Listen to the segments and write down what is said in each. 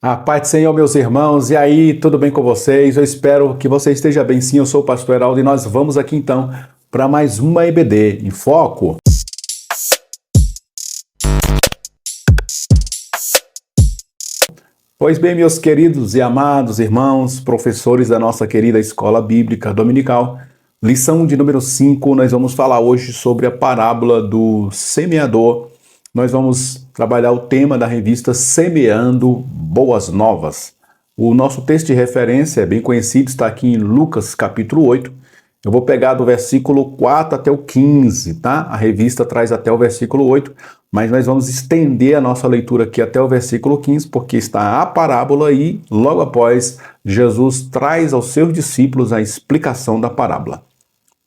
A paz do Senhor, meus irmãos, e aí, tudo bem com vocês? Eu espero que você esteja bem sim, eu sou o pastor Heraldo e nós vamos aqui então para mais uma EBD em Foco. Pois bem, meus queridos e amados irmãos, professores da nossa querida Escola Bíblica Dominical, lição de número 5, nós vamos falar hoje sobre a parábola do semeador. Nós vamos trabalhar o tema da revista Semeando Boas Novas. O nosso texto de referência é bem conhecido, está aqui em Lucas capítulo 8. Eu vou pegar do versículo 4 até o 15, tá? A revista traz até o versículo 8, mas nós vamos estender a nossa leitura aqui até o versículo 15, porque está a parábola e, logo após, Jesus traz aos seus discípulos a explicação da parábola.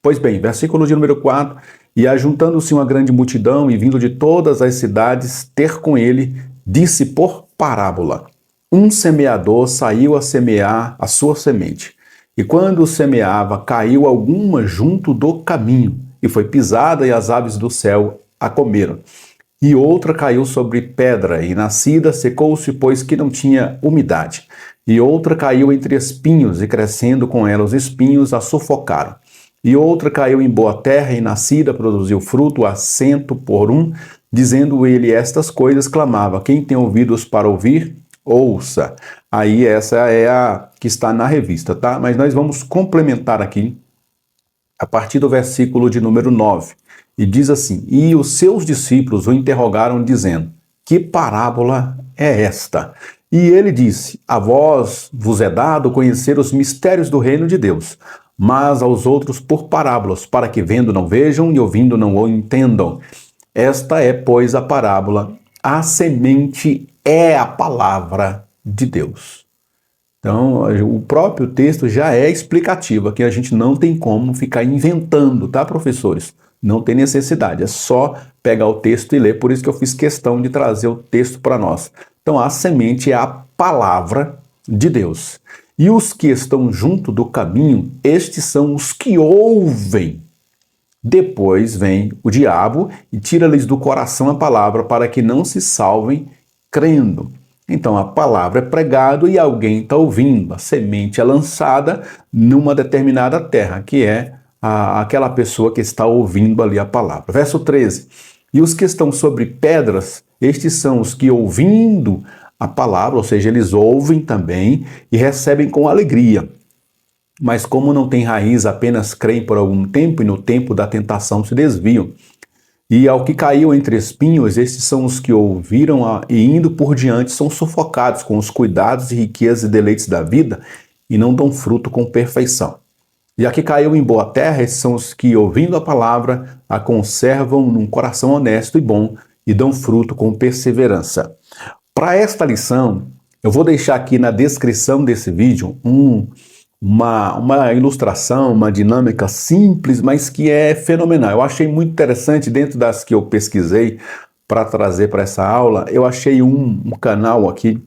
Pois bem, versículo de número 4, e ajuntando-se uma grande multidão e vindo de todas as cidades ter com ele, disse por parábola: um semeador saiu a semear a sua semente. E quando semeava, caiu alguma junto do caminho, e foi pisada, e as aves do céu a comeram. E outra caiu sobre pedra, e nascida secou-se, pois que não tinha umidade. E outra caiu entre espinhos, e crescendo com ela os espinhos a sufocaram. E outra caiu em boa terra, e nascida produziu fruto a 100 por um. Dizendo ele estas coisas, clamava: quem tem ouvidos para ouvir, ouça. Aí essa é a que está na revista, tá? Mas nós vamos complementar aqui a partir do versículo de número 9. E diz assim: e os seus discípulos o interrogaram, dizendo: que parábola é esta? E ele disse: a vós vos é dado conhecer os mistérios do reino de Deus, mas aos outros por parábolas, para que vendo não vejam e ouvindo não o entendam. Esta é, pois, a parábola. A semente é a palavra de Deus. Então, o próprio texto já é explicativo, que a gente não tem como ficar inventando, tá, professores? Não tem necessidade, é só pegar o texto e ler, por isso que eu fiz questão de trazer o texto para nós. Então, a semente é a palavra de Deus. E os que estão junto do caminho, estes são os que ouvem. Depois vem o diabo e tira-lhes do coração a palavra para que não se salvem crendo. Então a palavra é pregada e alguém está ouvindo. A semente é lançada numa determinada terra, que é aquela pessoa que está ouvindo ali a palavra. Verso 13. E os que estão sobre pedras, estes são os que ouvindo a palavra, ou seja, eles ouvem também e recebem com alegria. Mas como não tem raiz, apenas creem por algum tempo e no tempo da tentação se desviam. E ao que caiu entre espinhos, estes são os que ouviram e indo por diante são sufocados com os cuidados e riquezas e deleites da vida e não dão fruto com perfeição. E a que caiu em boa terra, esses são os que, ouvindo a palavra, a conservam num coração honesto e bom e dão fruto com perseverança. Para esta lição, eu vou deixar aqui na descrição desse vídeo uma ilustração, uma dinâmica simples, mas que é fenomenal. Eu achei muito interessante, dentro das que eu pesquisei para trazer para essa aula, eu achei um canal aqui,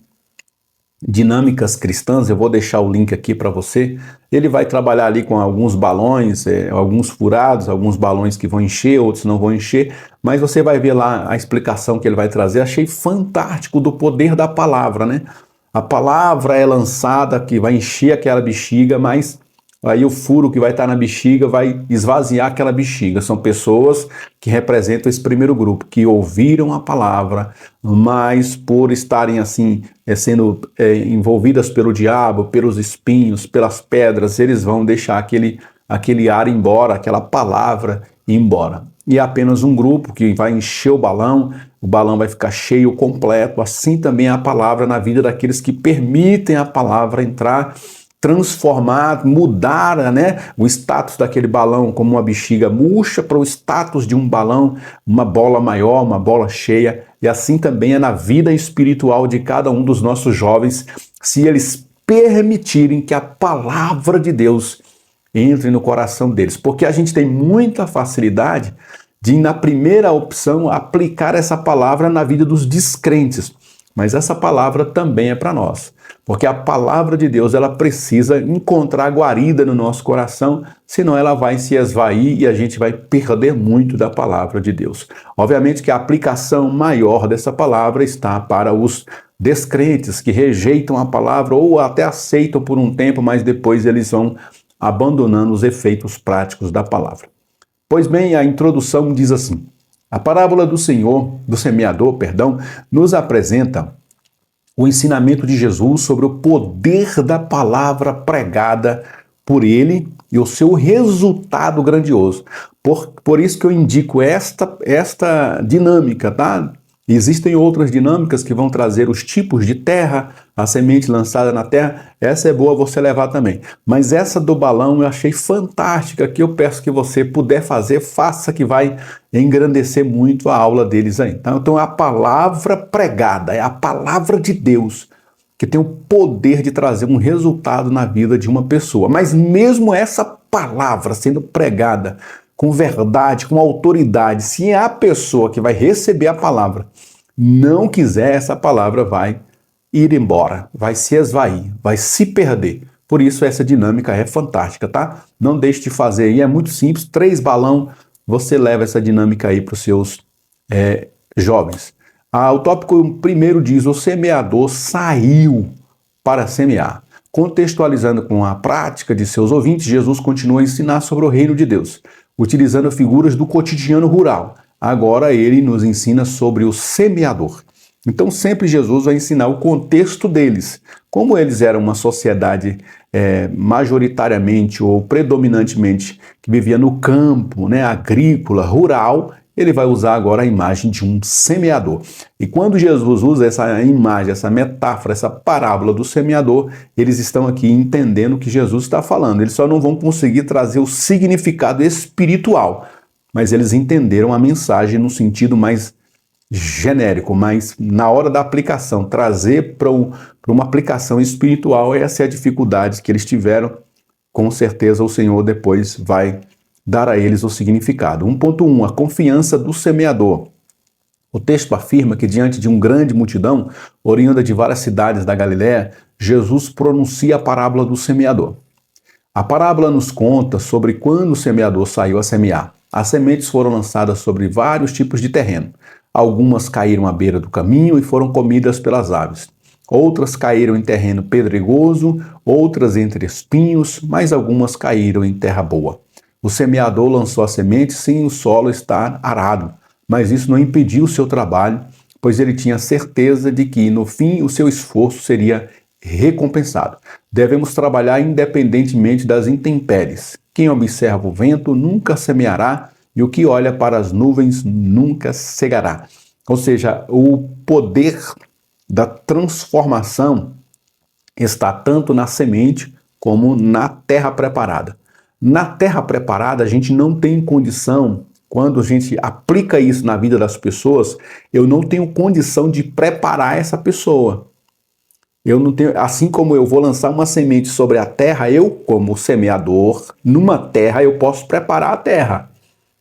Dinâmicas Cristãs, eu vou deixar o link aqui para você. Ele vai trabalhar ali com alguns balões, alguns furados, alguns balões que vão encher, outros não vão encher, mas você vai ver lá a explicação que ele vai trazer. Achei fantástico do poder da palavra, né? A palavra é lançada que vai encher aquela bexiga, mas aí o furo que vai estar na bexiga vai esvaziar aquela bexiga. São pessoas que representam esse primeiro grupo, que ouviram a palavra, mas por estarem assim, sendo envolvidas pelo diabo, pelos espinhos, pelas pedras, eles vão deixar aquele ar embora, aquela palavra embora. E é apenas um grupo que vai encher o balão vai ficar cheio completo. Assim também é a palavra na vida daqueles que permitem a palavra entrar, transformar, mudar, né, o status daquele balão como uma bexiga murcha para o status de um balão, uma bola maior, uma bola cheia. E assim também é na vida espiritual de cada um dos nossos jovens, se eles permitirem que a palavra de Deus entre no coração deles. Porque a gente tem muita facilidade de, na primeira opção, aplicar essa palavra na vida dos descrentes. Mas essa palavra também é para nós. Porque a palavra de Deus, ela precisa encontrar guarida no nosso coração, senão ela vai se esvair e a gente vai perder muito da palavra de Deus. Obviamente que a aplicação maior dessa palavra está para os descrentes que rejeitam a palavra ou até aceitam por um tempo, mas depois eles vão abandonando os efeitos práticos da palavra. Pois bem, a introdução diz assim: a parábola do semeador, nos apresenta o ensinamento de Jesus sobre o poder da palavra pregada por ele e o seu resultado grandioso. Por isso que eu indico esta dinâmica, tá? Existem outras dinâmicas que vão trazer os tipos de terra, a semente lançada na terra. Essa é boa você levar também. Mas essa do balão eu achei fantástica, que eu peço que você puder fazer, faça, que vai engrandecer muito a aula deles aí. Então a palavra pregada é a palavra de Deus que tem o poder de trazer um resultado na vida de uma pessoa. Mas mesmo essa palavra sendo pregada com verdade, com autoridade, se a pessoa que vai receber a palavra não quiser, essa palavra vai ir embora, vai se esvair, vai se perder. Por isso essa dinâmica é fantástica, tá? Não deixe de fazer aí, é muito simples, 3 balão, você leva essa dinâmica aí para os seus jovens. O tópico primeiro diz: o semeador saiu para semear. Contextualizando com a prática de seus ouvintes, Jesus continua a ensinar sobre o reino de Deus, utilizando figuras do cotidiano rural. Agora ele nos ensina sobre o semeador. Então sempre Jesus vai ensinar o contexto deles. Como eles eram uma sociedade majoritariamente ou predominantemente que vivia no campo, agrícola, rural, ele vai usar agora a imagem de um semeador. E quando Jesus usa essa imagem, essa metáfora, essa parábola do semeador, eles estão aqui entendendo o que Jesus está falando. Eles só não vão conseguir trazer o significado espiritual, mas eles entenderam a mensagem no sentido mais genérico, mas na hora da aplicação, trazer para uma aplicação espiritual, essa é a dificuldade que eles tiveram. Com certeza o Senhor depois vai dar a eles o significado. 1.1, a confiança do semeador. O texto afirma que diante de uma grande multidão, oriunda de várias cidades da Galiléia, Jesus pronuncia a parábola do semeador. A parábola nos conta sobre quando o semeador saiu a semear. As sementes foram lançadas sobre vários tipos de terreno. Algumas caíram à beira do caminho e foram comidas pelas aves. Outras caíram em terreno pedregoso, outras entre espinhos, mas algumas caíram em terra boa. O semeador lançou a semente sem o solo estar arado, mas isso não impediu o seu trabalho, pois ele tinha certeza de que, no fim, o seu esforço seria recompensado. Devemos trabalhar independentemente das intempéries. Quem observa o vento nunca semeará, e o que olha para as nuvens nunca cegará. Ou seja, o poder da transformação está tanto na semente como na terra preparada. Na terra preparada, a gente não tem condição, quando a gente aplica isso na vida das pessoas, eu não tenho condição de preparar essa pessoa. Eu não tenho, assim como eu vou lançar uma semente sobre a terra, eu, como semeador, numa terra, eu posso preparar a terra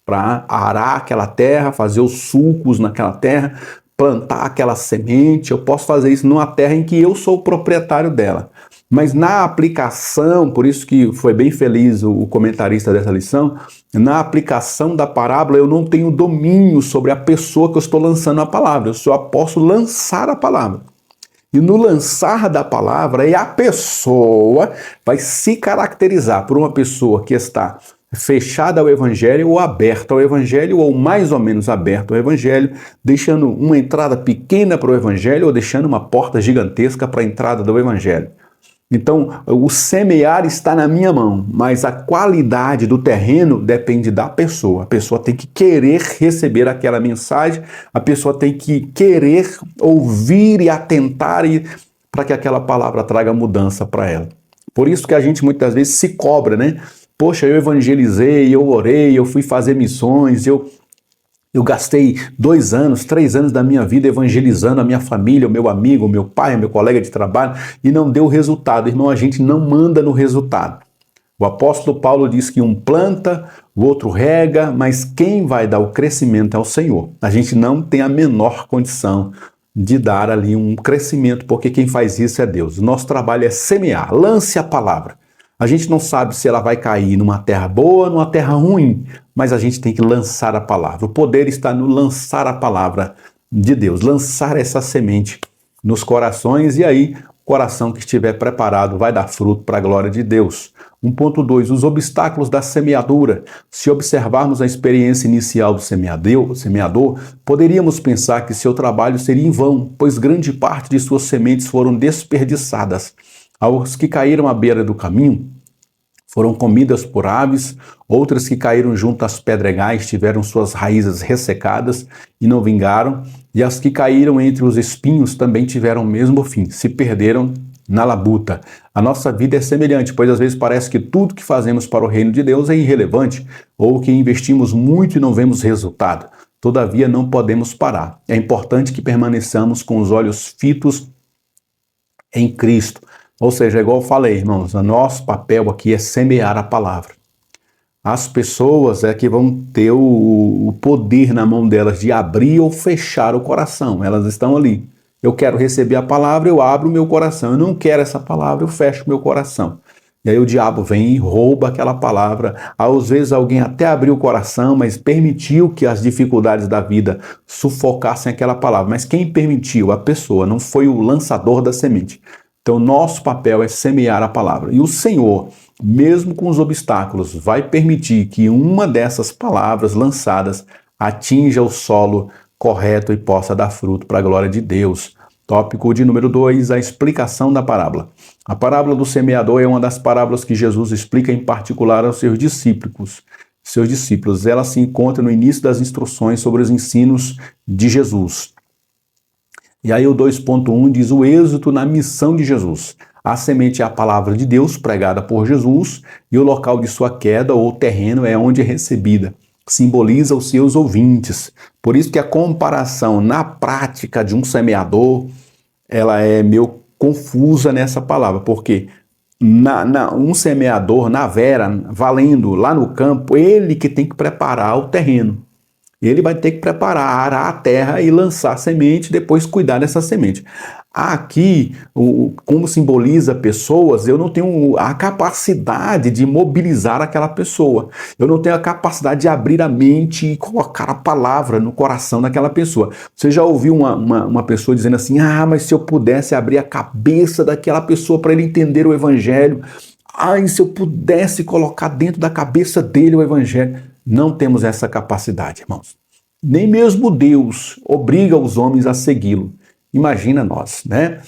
para arar aquela terra, fazer os sulcos naquela terra, plantar aquela semente. Eu posso fazer isso numa terra em que eu sou o proprietário dela. Mas na aplicação, por isso que foi bem feliz o comentarista dessa lição, na aplicação da parábola eu não tenho domínio sobre a pessoa que eu estou lançando a palavra, eu só posso lançar a palavra. E no lançar da palavra, a pessoa vai se caracterizar por uma pessoa que está fechada ao evangelho ou aberta ao evangelho, ou mais ou menos aberta ao evangelho, deixando uma entrada pequena para o evangelho ou deixando uma porta gigantesca para a entrada do evangelho. Então, o semear está na minha mão, mas a qualidade do terreno depende da pessoa. A pessoa tem que querer receber aquela mensagem, a pessoa tem que querer ouvir e atentar para que aquela palavra traga mudança para ela. Por isso que a gente muitas vezes se cobra, né? Poxa, eu evangelizei, eu orei, eu fui fazer missões, eu gastei 2 anos, 3 anos da minha vida evangelizando a minha família, o meu amigo, o meu pai, o meu colega de trabalho, e não deu resultado. Irmão, a gente não manda no resultado. O apóstolo Paulo diz que um planta, o outro rega, mas quem vai dar o crescimento é o Senhor. A gente não tem a menor condição de dar ali um crescimento, porque quem faz isso é Deus. O nosso trabalho é semear, lance a palavra. A gente não sabe se ela vai cair numa terra boa ou numa terra ruim, mas a gente tem que lançar a palavra. O poder está no lançar a palavra de Deus, lançar essa semente nos corações, e aí o coração que estiver preparado vai dar fruto para a glória de Deus. 1.2. Os obstáculos da semeadura. Se observarmos a experiência inicial do semeador, poderíamos pensar que seu trabalho seria em vão, pois grande parte de suas sementes foram desperdiçadas. Aos que caíram à beira do caminho, foram comidas por aves, outras que caíram junto às pedregais tiveram suas raízes ressecadas e não vingaram, e as que caíram entre os espinhos também tiveram o mesmo fim, se perderam na labuta. A nossa vida é semelhante, pois às vezes parece que tudo que fazemos para o reino de Deus é irrelevante, ou que investimos muito e não vemos resultado. Todavia não podemos parar. É importante que permaneçamos com os olhos fitos em Cristo. Ou seja, igual eu falei, irmãos, o nosso papel aqui é semear a palavra. As pessoas é que vão ter o poder na mão delas de abrir ou fechar o coração. Elas estão ali. Eu quero receber a palavra, eu abro o meu coração. Eu não quero essa palavra, eu fecho o meu coração. E aí o diabo vem e rouba aquela palavra. Às vezes alguém até abriu o coração, mas permitiu que as dificuldades da vida sufocassem aquela palavra. Mas quem permitiu? A pessoa, não foi o lançador da semente. Então, nosso papel é semear a palavra. E o Senhor, mesmo com os obstáculos, vai permitir que uma dessas palavras lançadas atinja o solo correto e possa dar fruto para a glória de Deus. Tópico de número 2, a explicação da parábola. A parábola do semeador é uma das parábolas que Jesus explica em particular aos seus discípulos. Ela se encontra no início das instruções sobre os ensinos de Jesus. E aí o 2.1 diz o êxito na missão de Jesus. A semente é a palavra de Deus pregada por Jesus e o local de sua queda ou terreno é onde é recebida. Simboliza os seus ouvintes. Por isso que a comparação na prática de um semeador, ela é meio confusa nessa palavra, porque um semeador na vera, valendo lá no campo, ele que tem que preparar o terreno. Ele vai ter que preparar, arar a terra e lançar a semente, depois cuidar dessa semente. Aqui, como simboliza pessoas, eu não tenho a capacidade de mobilizar aquela pessoa. Eu não tenho a capacidade de abrir a mente e colocar a palavra no coração daquela pessoa. Você já ouviu uma pessoa dizendo assim, mas se eu pudesse abrir a cabeça daquela pessoa para ele entender o evangelho, se eu pudesse colocar dentro da cabeça dele o evangelho. Não temos essa capacidade, irmãos. Nem mesmo Deus obriga os homens a segui-lo. Imagina nós, né?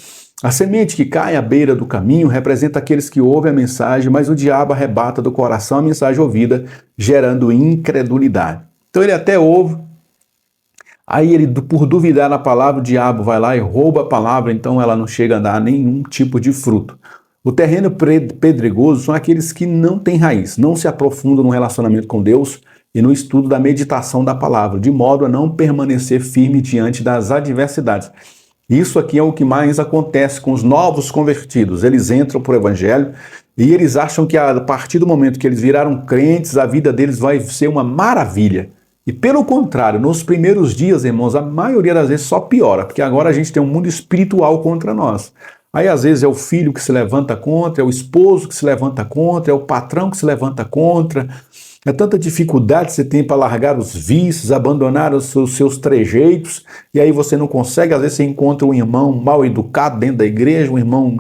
A semente que cai à beira do caminho representa aqueles que ouvem a mensagem, mas o diabo arrebata do coração a mensagem ouvida, gerando incredulidade. Então ele até ouve, aí ele, por duvidar da palavra, o diabo vai lá e rouba a palavra, então ela não chega a dar nenhum tipo de fruto. O terreno pedregoso são aqueles que não têm raiz, não se aprofundam no relacionamento com Deus e no estudo da meditação da palavra, de modo a não permanecer firme diante das adversidades. Isso aqui é o que mais acontece com os novos convertidos. Eles entram para o evangelho e eles acham que a partir do momento que eles viraram crentes, a vida deles vai ser uma maravilha. E pelo contrário, nos primeiros dias, irmãos, a maioria das vezes só piora, porque agora a gente tem um mundo espiritual contra nós. Aí às vezes é o filho que se levanta contra, é o esposo que se levanta contra, é o patrão que se levanta contra. É tanta dificuldade que você tem para largar os vícios, abandonar os seus trejeitos, e aí você não consegue. Às vezes você encontra um irmão mal educado dentro da igreja, um irmão,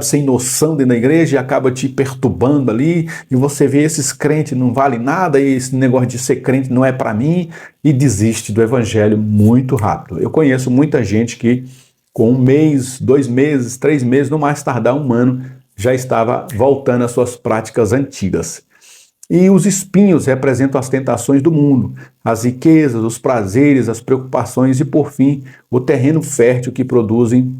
sem noção dentro da igreja, e acaba te perturbando ali, e você vê esses crentes não valem nada, e esse negócio de ser crente não é para mim, e desiste do evangelho muito rápido. Eu conheço muita gente que com 1 mês, 2 meses, 3 meses, no mais tardar 1 ano, já estava voltando às suas práticas antigas. E os espinhos representam as tentações do mundo, as riquezas, os prazeres, as preocupações e, por fim, o terreno fértil que produzem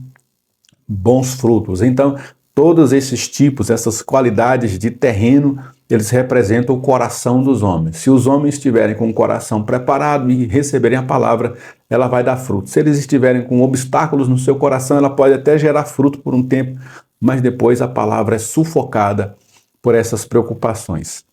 bons frutos. Então, todos esses tipos, essas qualidades de terreno, eles representam o coração dos homens. Se os homens estiverem com o coração preparado e receberem a palavra, ela vai dar fruto. Se eles estiverem com obstáculos no seu coração, ela pode até gerar fruto por um tempo, mas depois a palavra é sufocada por essas preocupações.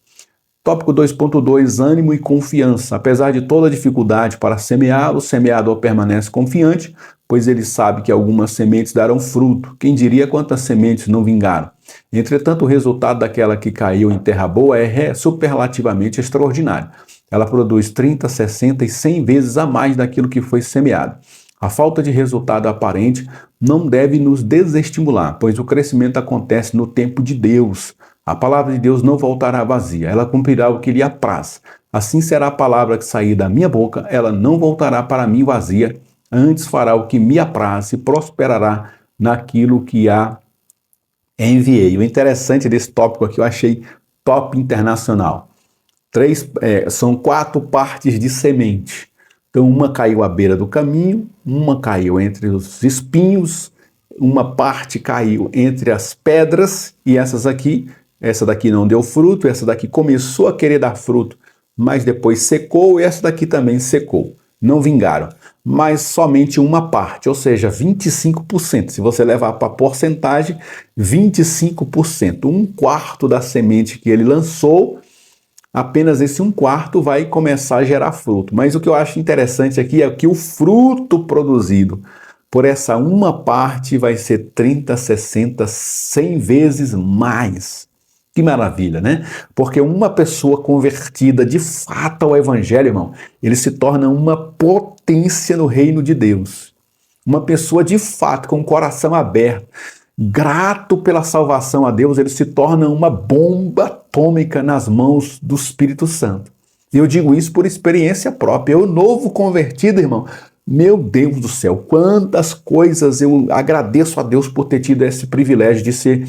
Tópico 2.2, ânimo e confiança. Apesar de toda a dificuldade para semear, o semeador permanece confiante, pois ele sabe que algumas sementes darão fruto. Quem diria quantas sementes não vingaram? Entretanto, o resultado daquela que caiu em terra boa é superlativamente extraordinário. Ela produz 30, 60 e 100 vezes a mais daquilo que foi semeado. A falta de resultado aparente não deve nos desestimular, pois o crescimento acontece no tempo de Deus. A palavra de Deus não voltará vazia, ela cumprirá o que lhe apraz. Assim será a palavra que sair da minha boca, ela não voltará para mim vazia, antes fará o que me apraz e prosperará naquilo que a enviei. O interessante desse tópico aqui, eu achei top internacional. São 4 partes de semente. Então, uma caiu à beira do caminho, uma caiu entre os espinhos, uma parte caiu entre as pedras, e essa daqui não deu fruto, essa daqui começou a querer dar fruto, mas depois secou, e essa daqui também secou. Não vingaram, mas somente uma parte, ou seja, 25%. Se você levar para a porcentagem, 25%. 1/4 da semente que ele lançou, apenas esse 1/4 vai começar a gerar fruto. Mas o que eu acho interessante aqui é que o fruto produzido por essa uma parte vai ser 30, 60, 100 vezes mais. Que maravilha, né? Porque uma pessoa convertida de fato ao Evangelho, irmão, ele se torna uma potência no reino de Deus. Uma pessoa de fato com o coração aberto, grato pela salvação a Deus, ele se torna uma bomba atômica nas mãos do Espírito Santo. E eu digo isso por experiência própria. Eu, novo convertido, irmão, meu Deus do céu, quantas coisas eu agradeço a Deus por ter tido esse privilégio de ser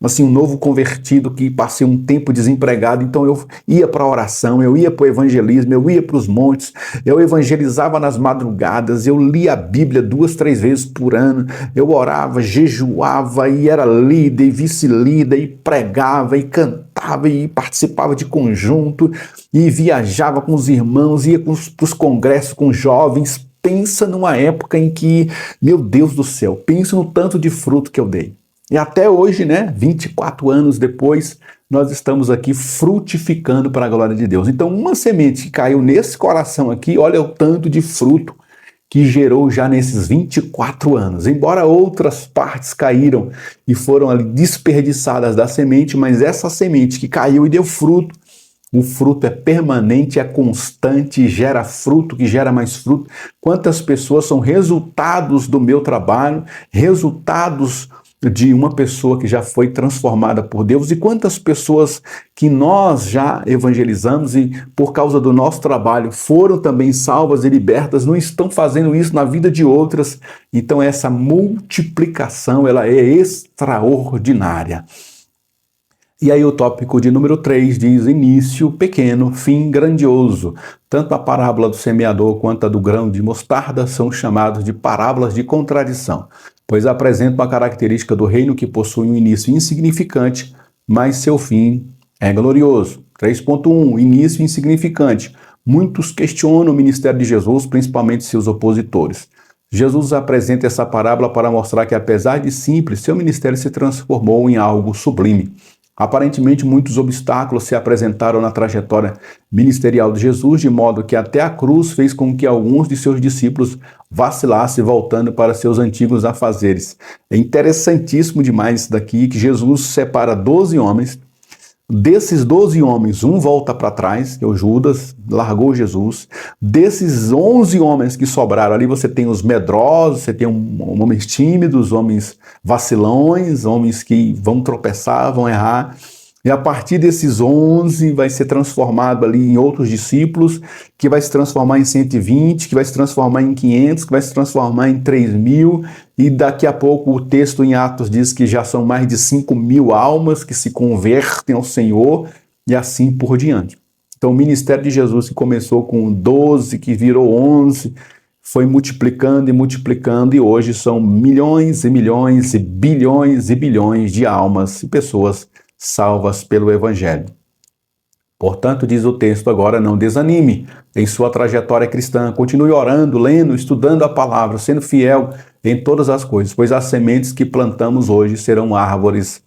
assim, um novo convertido que passei um tempo desempregado, então eu ia para a oração, eu ia para o evangelismo, eu ia para os montes, eu evangelizava nas madrugadas, eu lia a Bíblia 2, 3 vezes por ano, eu orava, jejuava e era líder e vice-líder e pregava e cantava e participava de conjunto e viajava com os irmãos, ia para os congressos com jovens. Pensa numa época em que, meu Deus do céu, pensa no tanto de fruto que eu dei. E até hoje, né, 24 anos depois, nós estamos aqui frutificando para a glória de Deus. Então, uma semente que caiu nesse coração aqui, olha o tanto de fruto que gerou já nesses 24 anos. Embora outras partes caíram e foram ali desperdiçadas da semente, mas essa semente que caiu e deu fruto, o fruto é permanente, é constante, gera fruto, que gera mais fruto. Quantas pessoas são resultados do meu trabalho, resultados de uma pessoa que já foi transformada por Deus, e quantas pessoas que nós já evangelizamos e por causa do nosso trabalho foram também salvas e libertas, não estão fazendo isso na vida de outras. Então essa multiplicação, ela é extraordinária. E aí o tópico de número 3 diz: início pequeno, fim grandioso. Tanto a parábola do semeador quanto a do grão de mostarda são chamados de parábolas de contradição, pois apresentam a característica do reino que possui um início insignificante, mas seu fim é glorioso. 3.1, início insignificante. Muitos questionam o ministério de Jesus, principalmente seus opositores. Jesus apresenta essa parábola para mostrar que, apesar de simples, seu ministério se transformou em algo sublime. Aparentemente, muitos obstáculos se apresentaram na trajetória ministerial de Jesus, de modo que até a cruz fez com que alguns de seus discípulos vacilassem, voltando para seus antigos afazeres. É interessantíssimo demais isso daqui, que Jesus separa 12 homens. Desses 12 homens, um volta para trás, que é o Judas, largou Jesus. Desses 11 homens que sobraram ali, você tem os medrosos, você tem homens tímidos, homens vacilões, homens que vão tropeçar, vão errar. E a partir desses 11 vai ser transformado ali em outros discípulos, que vai se transformar em 120, que vai se transformar em 500, que vai se transformar em 3.000, e daqui a pouco o texto em Atos diz que já são mais de 5.000 almas que se convertem ao Senhor, e assim por diante. Então o ministério de Jesus, que começou com 12, que virou 11, foi multiplicando e multiplicando, e hoje são milhões e milhões e bilhões de almas e pessoas salvas pelo Evangelho. Portanto, diz o texto agora, não desanime em sua trajetória cristã, continue orando, lendo, estudando a palavra, sendo fiel em todas as coisas, pois as sementes que plantamos hoje serão árvores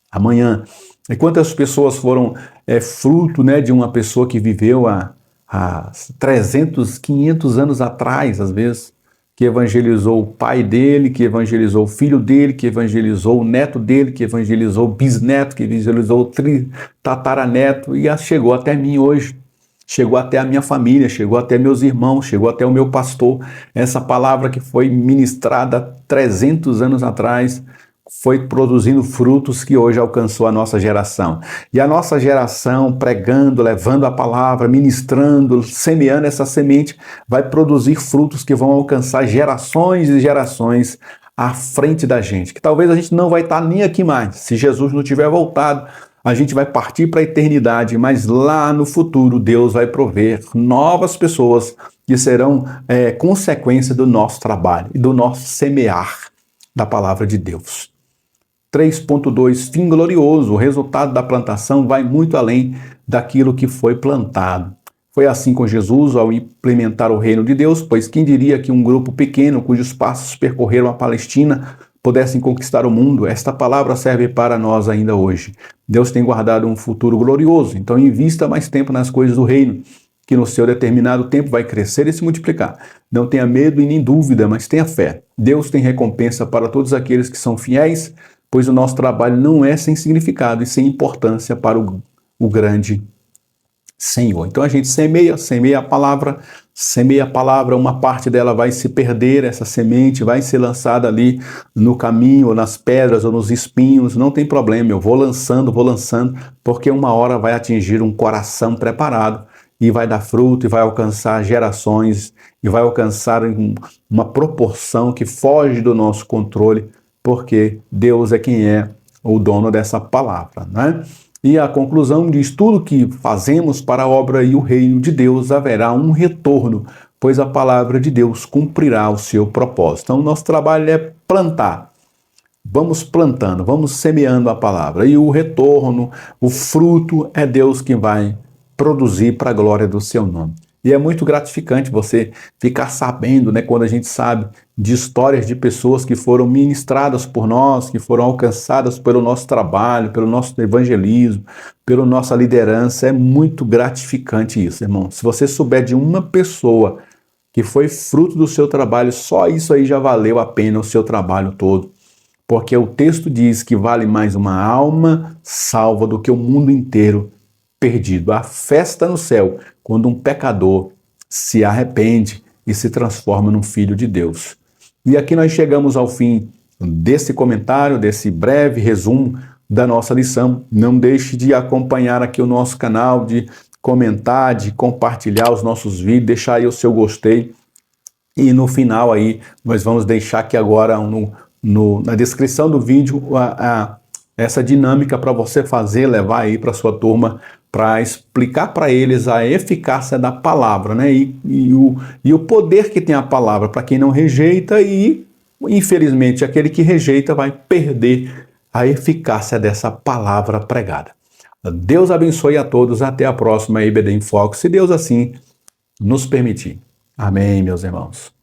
amanhã. E quantas pessoas foram fruto, né, de uma pessoa que viveu há 300, 500 anos atrás, às vezes, que evangelizou o pai dele, que evangelizou o filho dele, que evangelizou o neto dele, que evangelizou o bisneto, que evangelizou o tataraneto, e chegou até mim hoje. chegou até a minha família, chegou até meus irmãos, chegou até o meu pastor. Essa palavra que foi ministrada 300 anos atrás foi produzindo frutos que hoje alcançou a nossa geração. E a nossa geração, pregando, levando a palavra, ministrando, semeando essa semente, vai produzir frutos que vão alcançar gerações e gerações à frente da gente, que talvez a gente não vai estar nem aqui mais. Se Jesus não tiver voltado, a gente vai partir para a eternidade, mas lá no futuro Deus vai prover novas pessoas que serão consequência do nosso trabalho e do nosso semear da palavra de Deus. 3.2, fim glorioso. O resultado da plantação vai muito além daquilo que foi plantado. Foi assim com Jesus ao implementar o reino de Deus, pois quem diria que um grupo pequeno, cujos passos percorreram a Palestina, pudessem conquistar o mundo? Esta palavra serve para nós ainda hoje. Deus tem guardado um futuro glorioso, então invista mais tempo nas coisas do reino, que no seu determinado tempo vai crescer e se multiplicar. Não tenha medo e nem dúvida, mas tenha fé. Deus tem recompensa para todos aqueles que são fiéis, pois o nosso trabalho não é sem significado e sem importância para o grande Senhor. Então a gente semeia a palavra, uma parte dela vai se perder, essa semente vai ser lançada ali no caminho, ou nas pedras, ou nos espinhos, não tem problema, eu vou lançando, porque uma hora vai atingir um coração preparado e vai dar fruto e vai alcançar gerações e vai alcançar uma proporção que foge do nosso controle, porque Deus é quem é o dono dessa palavra, né? E a conclusão diz: tudo que fazemos para a obra e o reino de Deus haverá um retorno, pois a palavra de Deus cumprirá o seu propósito. Então, o nosso trabalho é plantar. Vamos plantando, vamos semeando a palavra. E o retorno, o fruto, é Deus quem vai produzir para a glória do seu nome. E é muito gratificante você ficar sabendo, né, quando a gente sabe de histórias de pessoas que foram ministradas por nós, que foram alcançadas pelo nosso trabalho, pelo nosso evangelismo, pela nossa liderança. É muito gratificante isso, irmão. Se você souber de uma pessoa que foi fruto do seu trabalho, só isso aí já valeu a pena o seu trabalho todo. Porque o texto diz que vale mais uma alma salva do que o mundo inteiro perdido. A festa no céu, quando um pecador se arrepende e se transforma num filho de Deus. E aqui nós chegamos ao fim desse comentário, desse breve resumo da nossa lição. Não deixe de acompanhar aqui o nosso canal, de comentar, de compartilhar os nossos vídeos, deixar aí o seu gostei. E no final aí, nós vamos deixar aqui agora na descrição do vídeo essa dinâmica para você fazer, levar aí para sua turma, para explicar para eles a eficácia da palavra, né? E o poder que tem a palavra para quem não rejeita, e infelizmente aquele que rejeita vai perder a eficácia dessa palavra pregada. Deus abençoe a todos, até a próxima IBD em Foco, se Deus assim nos permitir. Amém, meus irmãos.